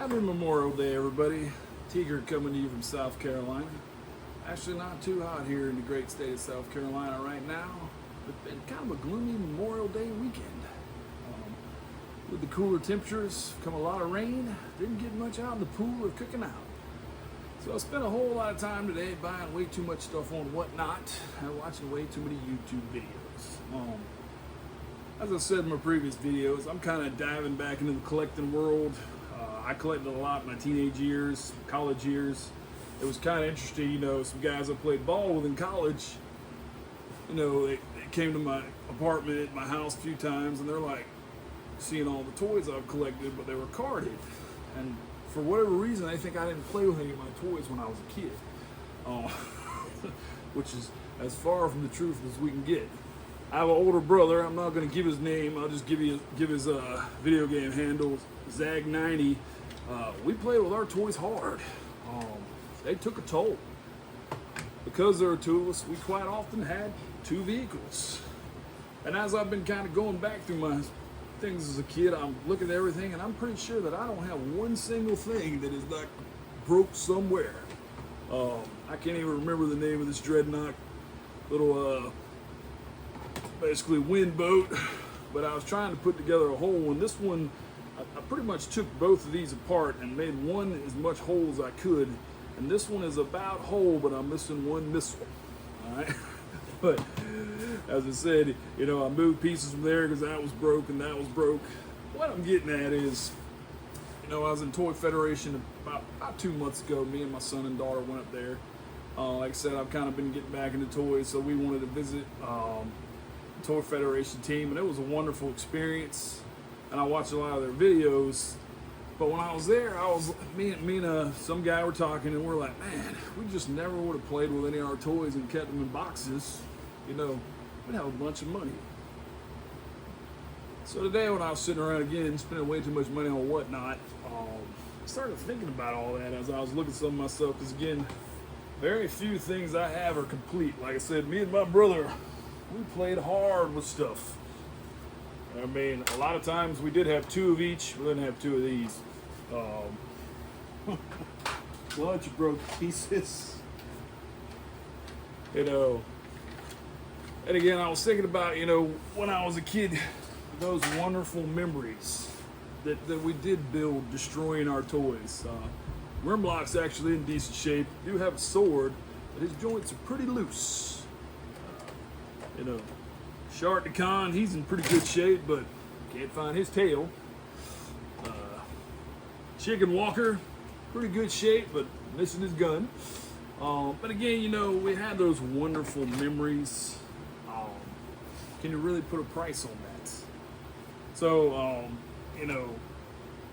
Happy Memorial Day, everybody. Tigger coming to you from South Carolina. Actually, not too hot here in the great state of South Carolina right now. It's been kind of a gloomy Memorial Day weekend. With the cooler temperatures come a lot of rain. Didn't get much out in the pool or cooking out. So I spent a whole lot of time today buying way too much stuff on Whatnot and watching way too many YouTube videos. As I said in my previous videos, I'm kind of diving back into the collecting world. I collected a lot in my teenage years, college years. It was kind of interesting, you know, some guys I played ball with in college, you know, they came to my apartment, my house a few times, and they're like seeing all the toys I've collected, but they were carded. And for whatever reason, they think I didn't play with any of my toys when I was a kid, which is as far from the truth as we can get. I have an older brother. I'm not going to give his name. I'll just give his video game handle, Zag90. We played with our toys hard. They took a toll. Because there were two of us, we quite often had two vehicles. And as I've been kind of going back through my things as a kid, I'm looking at everything, and I'm pretty sure that I don't have one single thing that is like broke somewhere. I can't even remember the name of this dreadnought little basically wind boat, but I was trying to put together a whole one. This one, I pretty much took both of these apart and made one as much whole as I could, and this one is about whole, but I'm missing one missile. All right. But as I said, you know, I moved pieces from there because that was broke and that was broke. What I'm getting at is, you know, I was in Toy Federation about 2 months ago. Me and my son and daughter went up there. Like I said, I've kind of been getting back into toys, so we wanted to visit the Toy Federation team, and it was a wonderful experience. And I watched a lot of their videos. But when I was there, me and some guy were talking, and we're like, man, we just never would have played with any of our toys and kept them in boxes. You know, we'd have a bunch of money. So today, when I was sitting around again, spending way too much money on Whatnot, I started thinking about all that as I was looking at some of my stuff. Because again, very few things I have are complete. Like I said, me and my brother, we played hard with stuff. I mean, a lot of times we did have two of each. We didn't have two of these. Bunch of broke pieces. You know. And again, I was thinking about, you know, when I was a kid, those wonderful memories that we did build, destroying our toys. Grimlock's actually in decent shape. Do have a sword, but his joints are pretty loose. You know, Shark the Con, he's in pretty good shape, but can't find his tail. Chicken Walker, pretty good shape, but missing his gun. But again, you know, we had those wonderful memories. Can you really put a price on that? So, you know,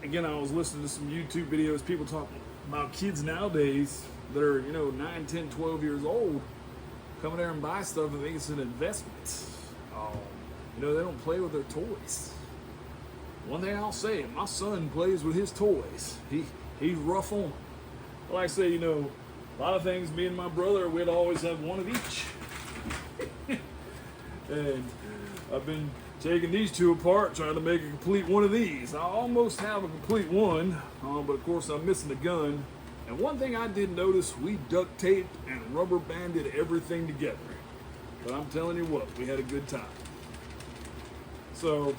again, I was listening to some YouTube videos, people talking about kids nowadays that are, you know, 9, 10, 12 years old, coming there and buy stuff and think it's an investment. You know, they don't play with their toys. One thing I'll say, my son plays with his toys. He's rough on them. Like I say, you know, a lot of things, me and my brother, we'd always have one of each. And I've been taking these two apart, trying to make a complete one of these. I almost have a complete one, but of course I'm missing the gun. And one thing I did notice, we duct taped and rubber banded everything together. But I'm telling you what, we had a good time. So,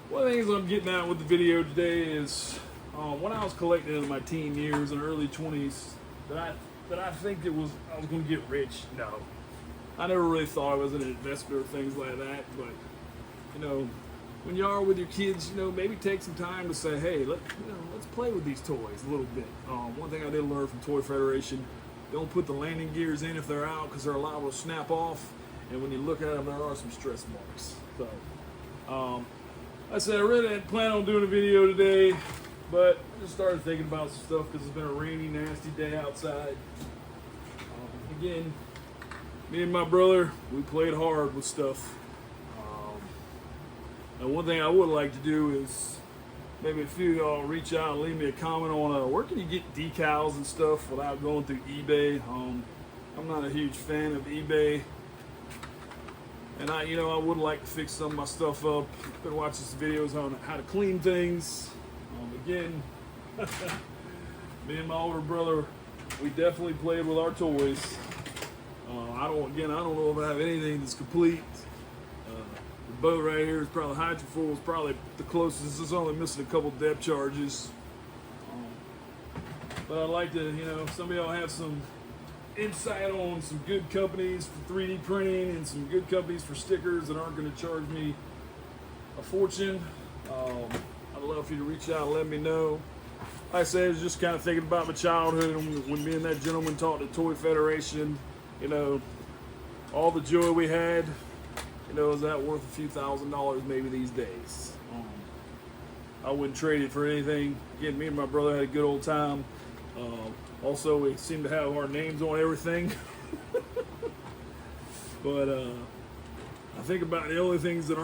one of the things I'm getting at with the video today is when I was collecting in my teen years and early 20s, that I think I was going to get rich. No, I never really thought I was an investor or things like that. But you know, when you are with your kids, you know, maybe take some time to say, hey, let's play with these toys a little bit. One thing I did learn from Toy Federation: don't put the landing gears in if they're out, because they're liable to snap off. And when you look at them, there are some stress marks. So, I said I really didn't plan on doing a video today, but I just started thinking about some stuff because it's been a rainy, nasty day outside. Again, me and my brother, we played hard with stuff. And one thing I would like to do is maybe a few of y'all reach out and leave me a comment on where can you get decals and stuff without going through eBay. I'm not a huge fan of eBay. And I would like to fix some of my stuff up. Been watching some videos on how to clean things. Again, me and my older brother, we definitely played with our toys. I don't know if I have anything that's complete. The boat right here is probably hydrofoil is probably the closest. It's only missing a couple depth charges. But I'd like to, some of y'all have some insight on some good companies for 3D printing and some good companies for stickers that aren't going to charge me a fortune. I'd love for you to reach out and let me know. Like I said, I was just kind of thinking about my childhood and when me and that gentleman talked at Toy Federation, all the joy we had, is that worth a few $1,000s maybe these days? I wouldn't trade it for anything. Again, me and my brother had a good old time. Also, we seem to have our names on everything. But I think about the only things that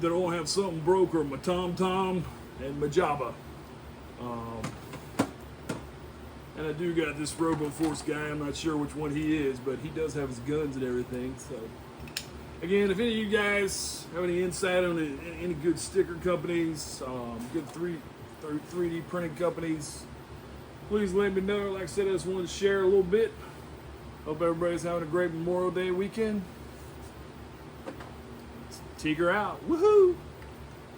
don't have something broke are my Tom Tom and my Jabba. And I do got this Robo Force guy. I'm not sure which one he is, but he does have his guns and everything. So, again, if any of you guys have any insight on any good sticker companies, good 3D printing companies, please let me know. Like I said, I just wanted to share a little bit. Hope everybody's having a great Memorial Day weekend. Tigger out. Woohoo!